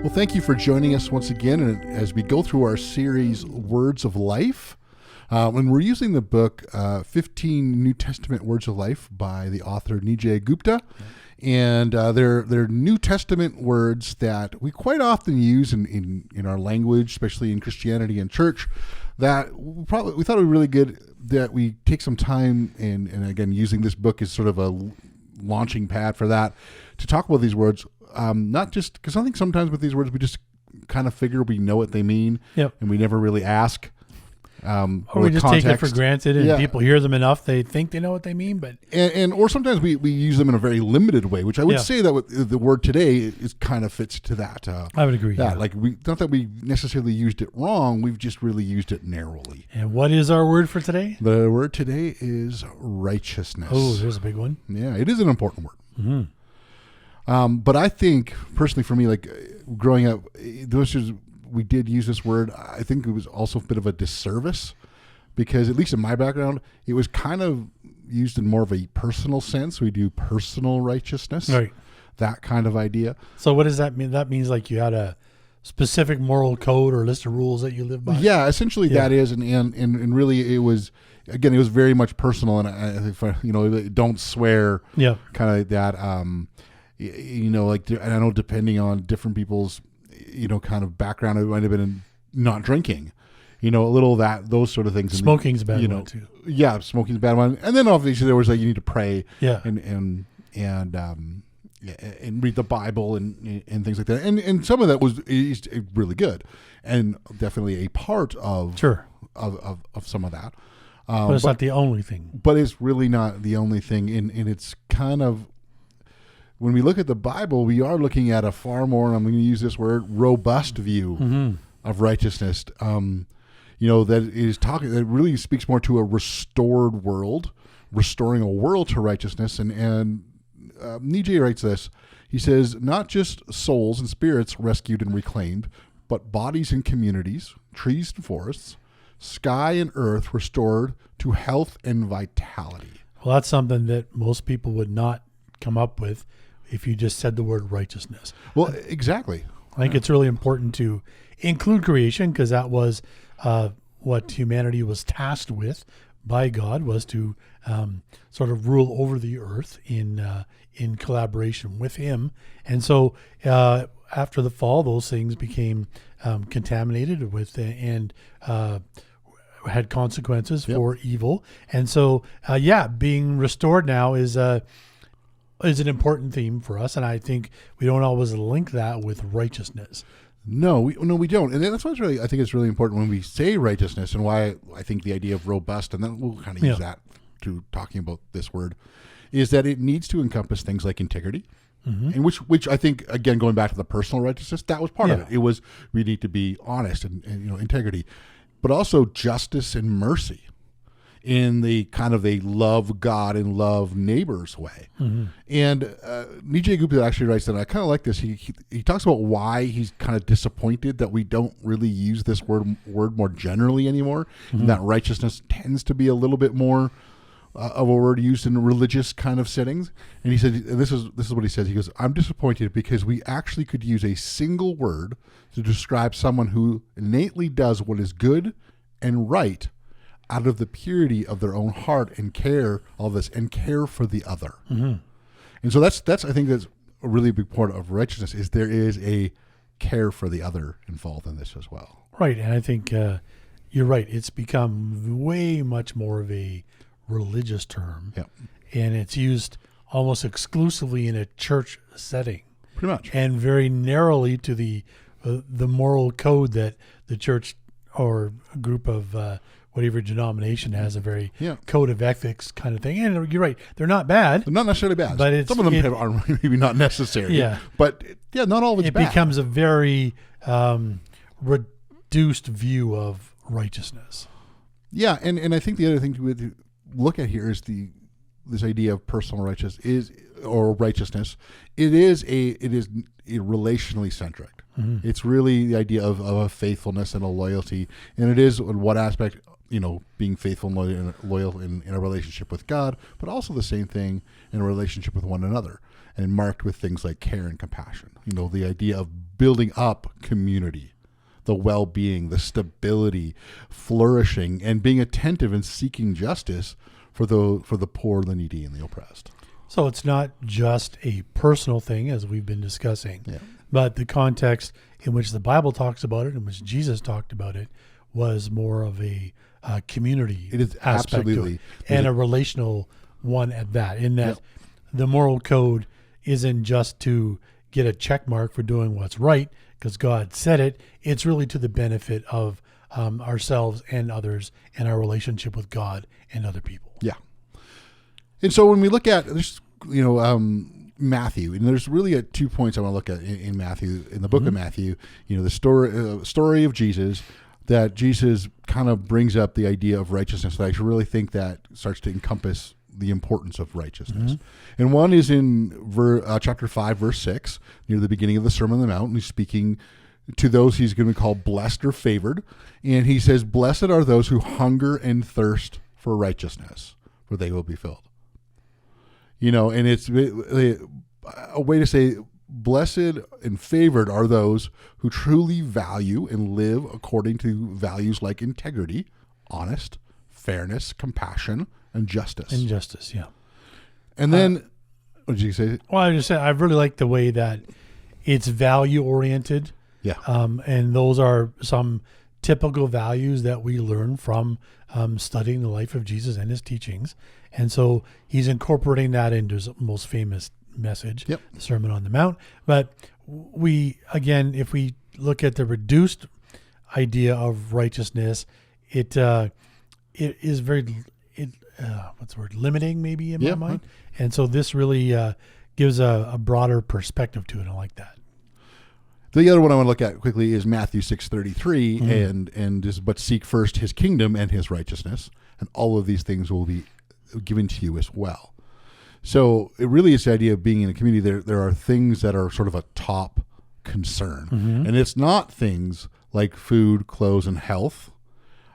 Well, thank you for joining us once again and as we go through our series, Words of Life. When we're using the book, 15 New Testament Words of Life by the author Nijay Gupta. And they're New Testament words that we quite often use in our language, especially in Christianity and church, that we thought it would be really good that we take some time and again, using this book as sort of a launching pad for that, to talk about these words. Not just because I think sometimes with these words we just kind of figure we know what they mean, and we never really ask. Or we just take it for granted, and people hear them enough they think they know what they mean, but or sometimes we use them in a very limited way, which I would say that the word today is kind of fits to that. I would agree. Like not that we necessarily used it wrong, we've just really used it narrowly. And what is our word for today? The word today is righteousness. Oh, there's a big one. Yeah, it is an important word. Mm-hmm. But I think, personally for me, like growing up, we did use this word. I think it was also a bit of a disservice because, at least in my background, it was kind of used in more of a personal sense. We do personal righteousness, right? That kind of idea. So what does that mean? That means like you had a specific moral code or list of rules that you live by? Yeah, essentially that is. And really it was, again, it was very much personal. And I think, don't swear, kind of that, like, and I know depending on different people's, kind of background, it might have been not drinking, a little of those sort of things. Smoking's a bad one too. Yeah, smoking's a bad one. And then obviously there was like, you need to pray and read the Bible and things like that. And some of that is really good and definitely a part of some of that. But it's not the only thing. But it's really not the only thing. And it's kind of, when we look at the Bible, we are looking at a far more, and I'm going to use this word, robust view of righteousness. That really speaks more to a restored world, restoring a world to righteousness. And Nijay writes this. He says, not just souls and spirits rescued and reclaimed, but bodies and communities, trees and forests, sky and earth restored to health and vitality. Well, that's something that most people would not come up with if you just said the word righteousness. Well, exactly. I think it's really important to include creation because that was what humanity was tasked with by God, was to sort of rule over the earth in collaboration with Him. And so after the fall, those things became contaminated with and had consequences for evil. And so, being restored now is an important theme for us, and I think we don't always link that with righteousness. No, we don't, and that's why I think it's really important when we say righteousness, and why I think the idea of robust, and then we'll kind of use that to talking about this word, is that it needs to encompass things like integrity, and which I think, again, going back to the personal righteousness, that was part of it. It was, we need to be honest and integrity, but also justice and mercy, in the kind of a love God and love neighbors way. And Nijay Gupta actually writes that, I kind of like this. He talks about why he's kind of disappointed that we don't really use this word more generally anymore, and that righteousness tends to be a little bit more of a word used in religious kind of settings. And he said, this is what he says. He goes, I'm disappointed because we actually could use a single word to describe someone who innately does what is good and right out of the purity of their own heart and care for the other. And so that's I think that's a really big part of righteousness, is there is a care for the other involved in this as well. Right. And I think you're right. It's become way much more of a religious term. And it's used almost exclusively in a church setting. Pretty much. And very narrowly to the moral code that the church or a group of whatever denomination has, a very code of ethics kind of thing. And you're right, they're not bad. They're not necessarily bad. But some of them are maybe not necessary. But not all of it's bad. It becomes a very reduced view of righteousness. Yeah, and I think the other thing to look at here is this idea of personal righteousness righteousness. It is relationally centric. It's really the idea of a faithfulness and a loyalty, and it is in what aspect being faithful and loyal in a relationship with God, but also the same thing in a relationship with one another, and marked with things like care and compassion. The idea of building up community, the well-being, the stability, flourishing, and being attentive and seeking justice for the poor, the needy, and the oppressed. So it's not just a personal thing, as we've been discussing, but the context in which the Bible talks about it, in which Jesus talked about it, was more of a community aspect to it, and a relational one at that, in that the moral code isn't just to get a check mark for doing what's right because God said it. It's really to the benefit of ourselves and others and our relationship with God and other people. Yeah. And so when we look at this, Matthew, and there's really 2 points I want to look at in Matthew, in the book of Matthew, the story of Jesus, that Jesus kind of brings up the idea of righteousness. That I really think that starts to encompass the importance of righteousness. And one is in chapter 5, verse 6, near the beginning of the Sermon on the Mount, and he's speaking to those he's going to call blessed or favored. And he says, "Blessed are those who hunger and thirst for righteousness, for they will be filled." And it's a way to say blessed and favored are those who truly value and live according to values like integrity, honest, fairness, compassion, and justice. Yeah. And then, what did you say? Well, I just said I really like the way that it's value oriented. Yeah. And those are some typical values that we learn from studying the life of Jesus and his teachings. And so he's incorporating that into his most famous message, the Sermon on the Mount. But if we look at the reduced idea of righteousness, it is very, limiting maybe in my mind. And so this really gives a broader perspective to it. I like that. The other one I want to look at quickly is Matthew 6:33, and is, "But seek first his kingdom and his righteousness, and all of these things will be given to you as well." So it really is the idea of being in a community. There are things that are sort of a top concern, and it's not things like food, clothes, and health.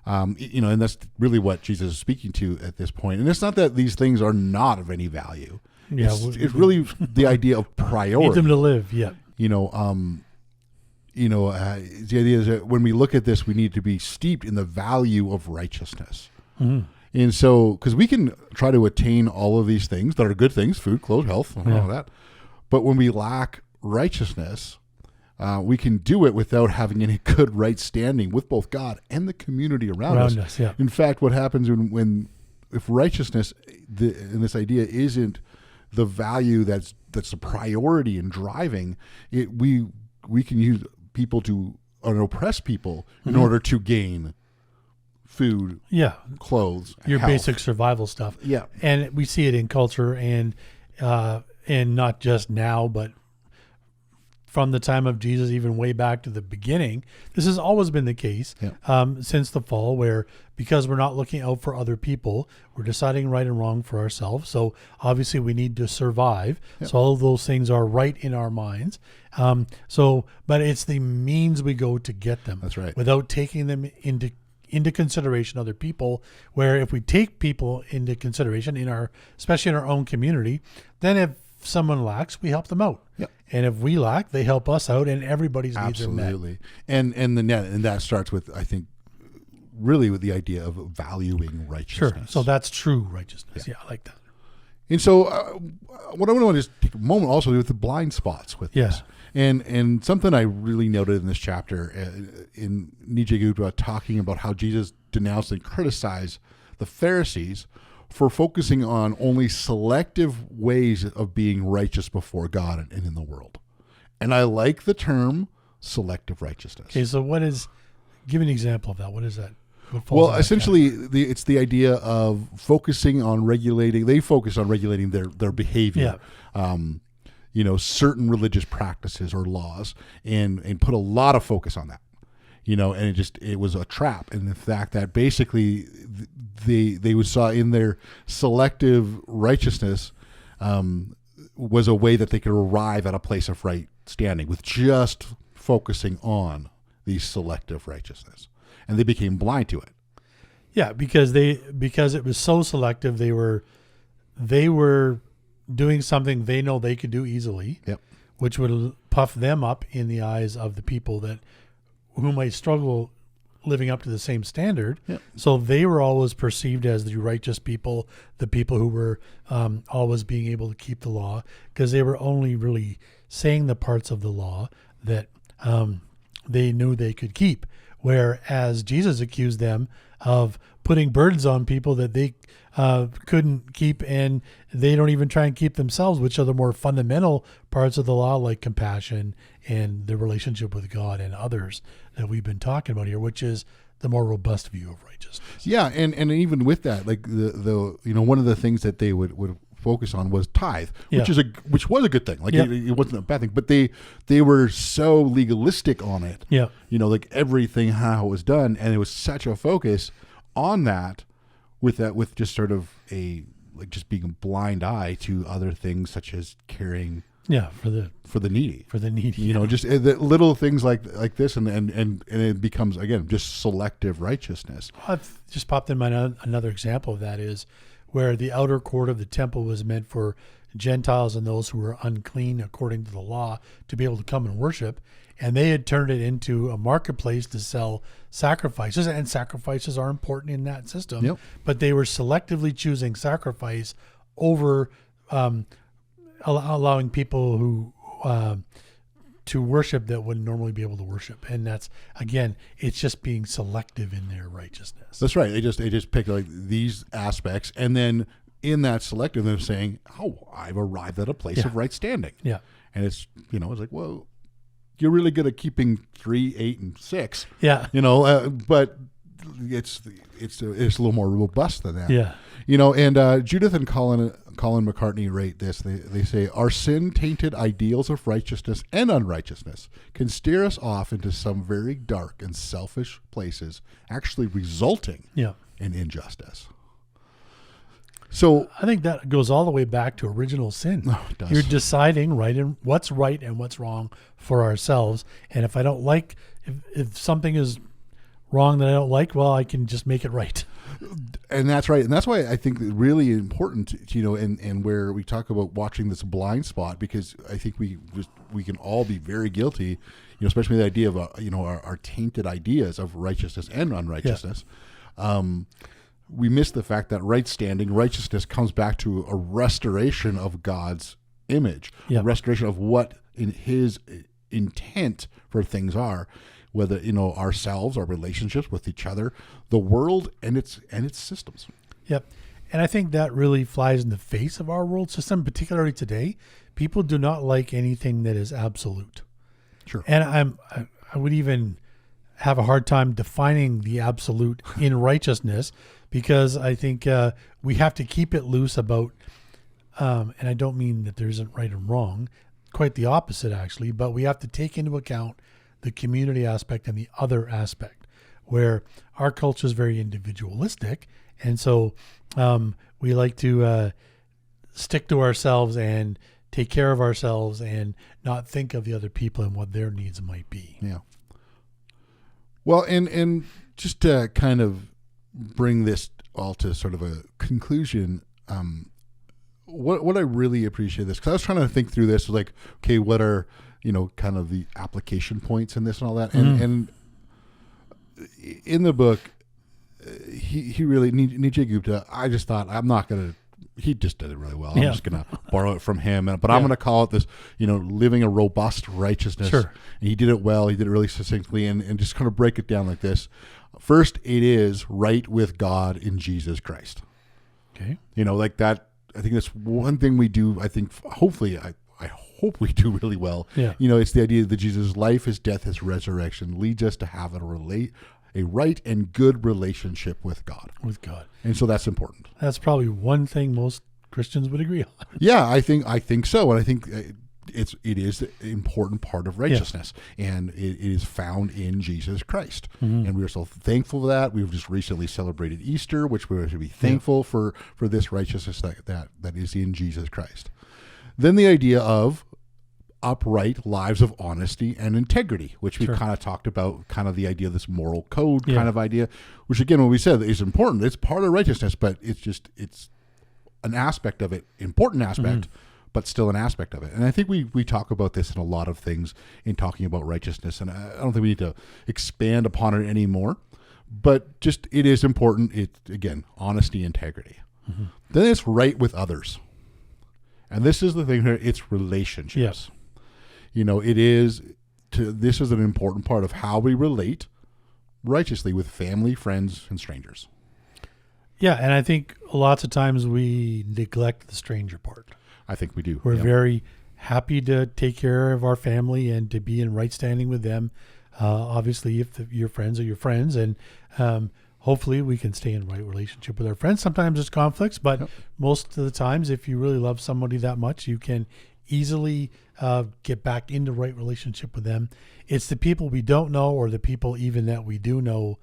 And that's really what Jesus is speaking to at this point. And it's not that these things are not of any value. Yeah, it's really the idea of priority. Need them to live. Yeah. The idea is that when we look at this, we need to be steeped in the value of righteousness. And so, because we can try to attain all of these things that are good things, food, clothes, health, and all of that. But when we lack righteousness, we can do it without having any good right standing with both God and the community around us. In fact, what happens if righteousness, and this idea isn't the value that's the priority in driving it, we can use people to oppress people in order to gain food, clothes, your health. Basic survival stuff. Yeah. And we see it in culture and not just now, but from the time of Jesus, even way back to the beginning. This has always been the case since the fall, where because we're not looking out for other people, we're deciding right and wrong for ourselves. So obviously we need to survive. So all of those things are right in our minds. But it's the means we go to get them. That's right. Without taking them into consideration other people, where if we take people into consideration especially in our own community, then if someone lacks, we help them out. And if we lack, they help us out, and everybody's needs are met. Absolutely. And that starts with, I think, really with the idea of valuing righteousness. Sure. So that's true righteousness. Yeah, I like that. And so what I want to just take a moment also with the blind spots with this. And something I really noted in this chapter in Nijay Gupta talking about how Jesus denounced and criticized the Pharisees for focusing on only selective ways of being righteous before God and in the world. And I like the term selective righteousness. Okay, so give an example of that. What is that? Well, essentially, it's the idea of focusing on regulating. They focus on regulating their behavior. Certain religious practices or laws, and put a lot of focus on that. And it was a trap. And the fact that basically they saw in their selective righteousness was a way that they could arrive at a place of right standing with just focusing on the selective righteousness. And they became blind to it. Yeah, because it was so selective. They were doing something they know they could do easily, Yep. which would puff them up in the eyes of the people who might struggle living up to the same standard. Yep. So they were always perceived as the righteous people, the people who were always being able to keep the law, because they were only really saying the parts of the law that they knew they could keep. Whereas Jesus accused them of putting burdens on people that they couldn't keep, and they don't even try and keep themselves, which are the more fundamental parts of the law, like compassion and the relationship with God and others that we've been talking about here, which is the more robust view of righteousness. Yeah, and even with that, like the one of the things that they would focus on was tithe, which was a good thing. Like it wasn't a bad thing, but they were so legalistic on it. Yeah, like everything how it was done, and it was such a focus on that, with just sort of just being a blind eye to other things such as caring. Yeah, for the needy. Just the little things like this, and it becomes again just selective righteousness. I've just popped in mind another example of that is where the outer court of the temple was meant for Gentiles and those who were unclean according to the law to be able to come and worship, and they had turned it into a marketplace to sell sacrifices, and sacrifices are important in that system. Yep. But they were selectively choosing sacrifice over allowing people who to worship that wouldn't normally be able to worship, and that's again, it's just being selective in their righteousness. That's right. They just pick like these aspects, and then in that selective, they're saying, "Oh, I've arrived at a place of right standing." Yeah, and it's it's like, well, you're really good at keeping 3, 8, and 6. Yeah, but it's a little more robust than that. Yeah. And Judith and Colin McCartney rate this. They say, our sin-tainted ideals of righteousness and unrighteousness can steer us off into some very dark and selfish places, actually resulting in injustice. So I think that goes all the way back to original sin. Oh, it does. You're deciding what's right and what's wrong for ourselves. And if I don't like, if something is wrong that I don't like, well, I can just make it right. And that's right. And that's why I think it's really important, and where we talk about watching this blind spot, because I think we can all be very guilty, especially the idea of, our tainted ideas of righteousness and unrighteousness. Yeah. We miss the fact that right standing, righteousness comes back to a restoration of God's image, a restoration of what in his intent for things are, whether, ourselves, our relationships with each other, the world and its systems. Yep. And I think that really flies in the face of our world system, particularly today. People do not like anything that is absolute. Sure. And I would even have a hard time defining the absolute in righteousness, because I think we have to keep it loose about, and I don't mean that there isn't right and wrong, quite the opposite actually, but we have to take into account the community aspect and the other aspect, where our culture is very individualistic. And so we like to stick to ourselves and take care of ourselves and not think of the other people and what their needs might be. Yeah. Well, and just to kind of bring this all to sort of a conclusion, what I really appreciate this, because I was trying to think through this, like, okay, what are, kind of the application points in this and all that. And in the book, he really, Nijay Gupta, I just thought, he just did it really well. I'm just going to borrow it from him. But I'm going to call it this, living a robust righteousness. Sure. And he did it well. He did it really succinctly, and just kind of break it down like this. First, it is right with God in Jesus Christ. Okay. Like that. I think that's one thing we do. I think hopefully, I hope we do really well. Yeah. It's the idea that Jesus' life, his death, his resurrection leads us to have a right and good relationship with God. With God. And so that's important. That's probably one thing most Christians would agree on. Yeah, I think so. And I think it is an important part of righteousness, and it is found in Jesus Christ. Mm-hmm. And we are so thankful for that. We've just recently celebrated Easter, which we are to be thankful for this righteousness that is in Jesus Christ. Then the idea of upright lives of honesty and integrity, which we Sure. kind of talked about, kind of the idea of this moral code Yeah. kind of idea, which again, when we said is important, it's part of righteousness, but it's an aspect of it, important aspect, but still an aspect of it. And I think we talk about this in a lot of things in talking about righteousness, and I don't think we need to expand upon it anymore, but just it is important. It's, again, honesty, integrity. Then it's right with others. And this is the thing here, it's relationships. Yes. This is an important part of how we relate righteously with family, friends, and strangers. Yeah, and I think lots of times we neglect the stranger part. I think we do. We're Yep. very happy to take care of our family and to be in right standing with them. Obviously, if your friends are your friends, and hopefully we can stay in right relationship with our friends. Sometimes there's conflicts, but Yep. most of the times, if you really love somebody that much, you can easily get back into right relationship with them. It's the people we don't know, or the people even that we do know,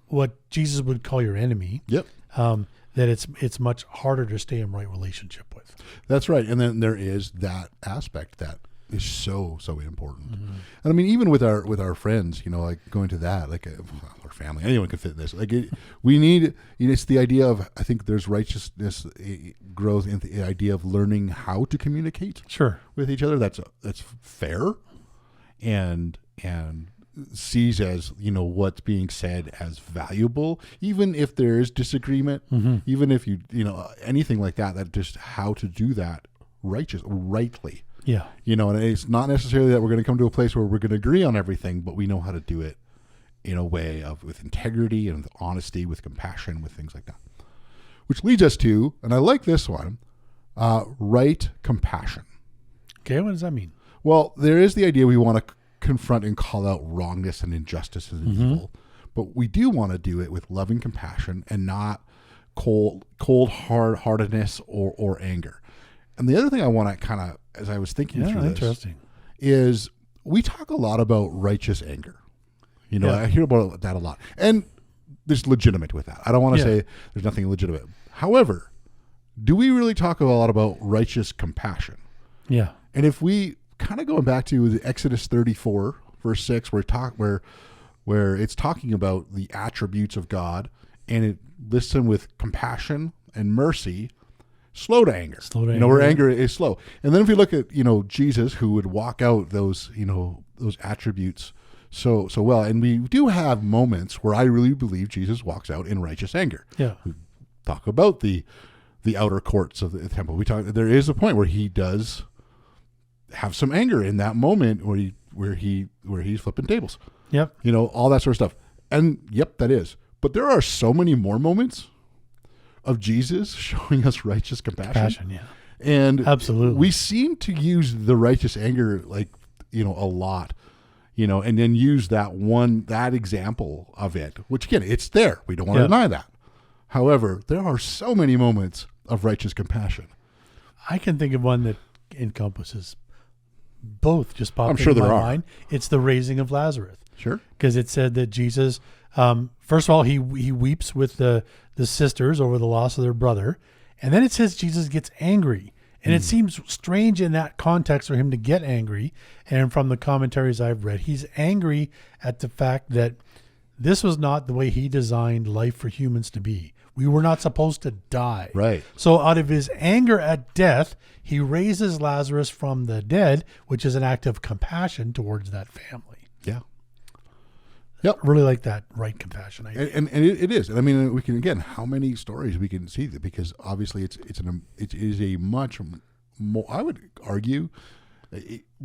what Jesus would call your enemy. Yep. That it's much harder to stay in right relationship with. That's right. And then there is that aspect that is so important. And I mean, even with our friends, like going to that, like our family, anyone can fit in this. Like we need, it's the idea of, I think there's righteousness grows in the idea of learning how to communicate Sure. with each other. That's fair and sees as, what's being said as valuable, even if there is disagreement, even if anything like that just how to do that rightly. Yeah. And it's not necessarily that we're going to come to a place where we're going to agree on everything, but we know how to do it in a way with integrity and with honesty, with compassion, with things like that. Which leads us to, and I like this one, right compassion. Okay, what does that mean? Well, there is the idea we want to confront and call out wrongness and injustice and evil, but we do want to do it with loving compassion and not cold hard-heartedness or anger. And the other thing I want to kind of, as I was thinking through this, interesting. is we talk a lot about righteous anger. I hear about that a lot. And there's legitimate with that. I don't want to say there's nothing legitimate. However, do we really talk a lot about righteous compassion? Yeah. And if we kind of going back to the Exodus 34, verse 6, where it's talking about the attributes of God, and it lists them with compassion and mercy, slow to anger. Where anger is slow. And then if we look at, Jesus, who would walk out those attributes so well, and we do have moments where I really believe Jesus walks out in righteous anger. Yeah. We talk about the outer courts of the temple. There is a point where he does have some anger in that moment where he's flipping tables. Yep. All that sort of stuff. And yep, that is. But there are so many more moments of Jesus showing us righteous compassion. Yeah. And absolutely, we seem to use the righteous anger a lot, and then use that example of it, which again, it's there. We don't want to deny that. However, there are so many moments of righteous compassion. I can think of one that encompasses both. Just popped I'm sure into there my are. mind. It's the raising of Lazarus. Sure. Because it said that Jesus, first of all, he weeps with the sisters over the loss of their brother. And then it says Jesus gets angry. And it seems strange in that context for him to get angry. And from the commentaries I've read, he's angry at the fact that this was not the way he designed life for humans to be. We were not supposed to die. Right. So out of his anger at death, he raises Lazarus from the dead, which is an act of compassion towards that family. Yeah. Yep. Really like that right compassion idea. And it is. And I mean, we can, again, how many stories we can see that, because obviously it is a much more, I would argue,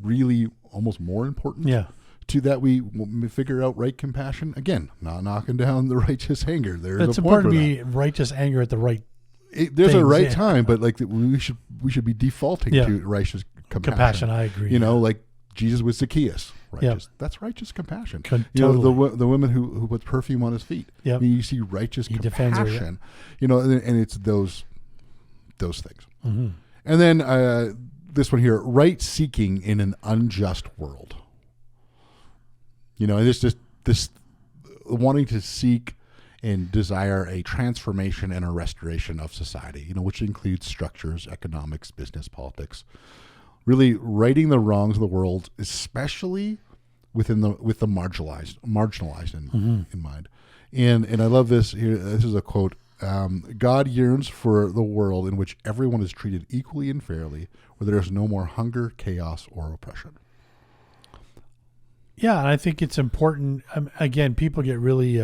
really almost more important to that we figure out right compassion. Again, not knocking down the righteous anger. It's important to be righteous anger at the right there's a right time, but we should be defaulting to righteous compassion. I agree. Like Jesus with Zacchaeus. Righteous. That's righteous compassion. Totally. The woman who puts perfume on his feet. Yep. I mean, you see righteous compassion. And it's those things. Mm-hmm. And then this one here, right seeking in an unjust world. And it's just this wanting to seek and desire a transformation and a restoration of society, which includes structures, economics, business, politics, really righting the wrongs of the world, especially with the marginalized in mind. And I love this here. This is a quote. God yearns for the world in which everyone is treated equally and fairly, where there is no more hunger, chaos, or oppression. Yeah, and I think it's important. Again, people get really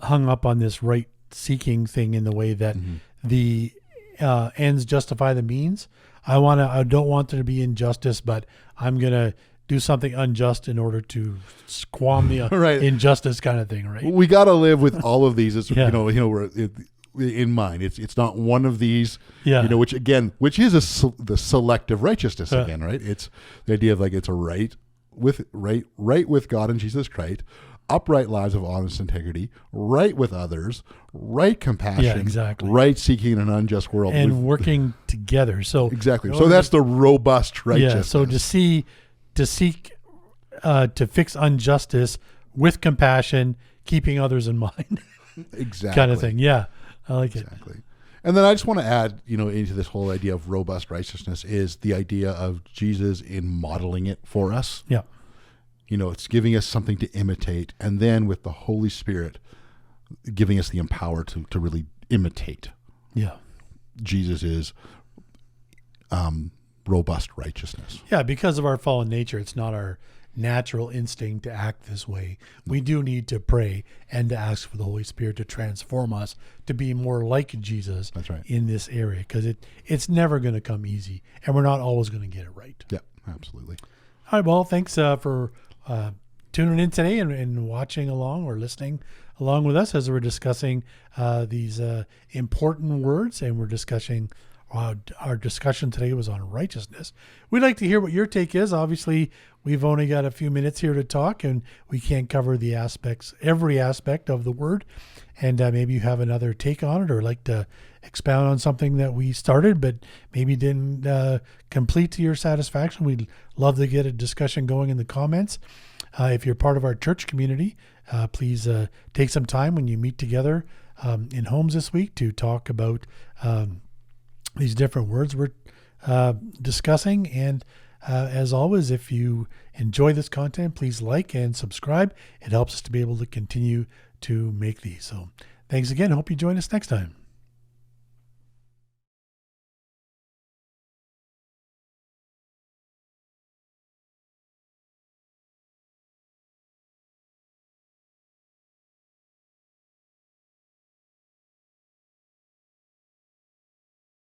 hung up on this right-seeking thing in the way that the ends justify the means. I don't want there to be injustice, but I'm gonna do something unjust in order to squam the injustice kind of thing, right? We got to live with all of these, as we're in mind. It's not one of these, which is the selective righteousness again, right? It's the idea of like it's a right with God and Jesus Christ, upright lives of honest integrity, right with others, right compassion, right seeking an unjust world, and working together. So so that's the robust righteousness. So to seek to fix injustice with compassion, keeping others in mind. Kind of thing. Yeah, I like it. And then I just want to add, into this whole idea of robust righteousness is the idea of Jesus in modeling it for us. Yeah. It's giving us something to imitate, and then with the Holy Spirit giving us the empower to really imitate. Yeah. Jesus' robust righteousness. Yeah, because of our fallen nature, it's not our natural instinct to act this way. We do need to pray and to ask for the Holy Spirit to transform us to be more like Jesus. That's right. In this area, because it's never going to come easy, and we're not always going to get it right. Yeah, absolutely. All right, well, thanks for tuning in today and watching along or listening along with us as we're discussing these important words, and we're discussing our discussion today was on righteousness. We'd like to hear what your take is. Obviously, we've only got a few minutes here to talk, and we can't cover every aspect of the word. And maybe you have another take on it, or like to expound on something that we started but maybe didn't complete to your satisfaction. We'd love to get a discussion going in the comments. If you're part of our church community, please take some time when you meet together in homes this week to talk about these different words we're discussing. And as always, if you enjoy this content, please like and subscribe. It helps us to be able to continue to make these. So thanks again. Hope you join us next time.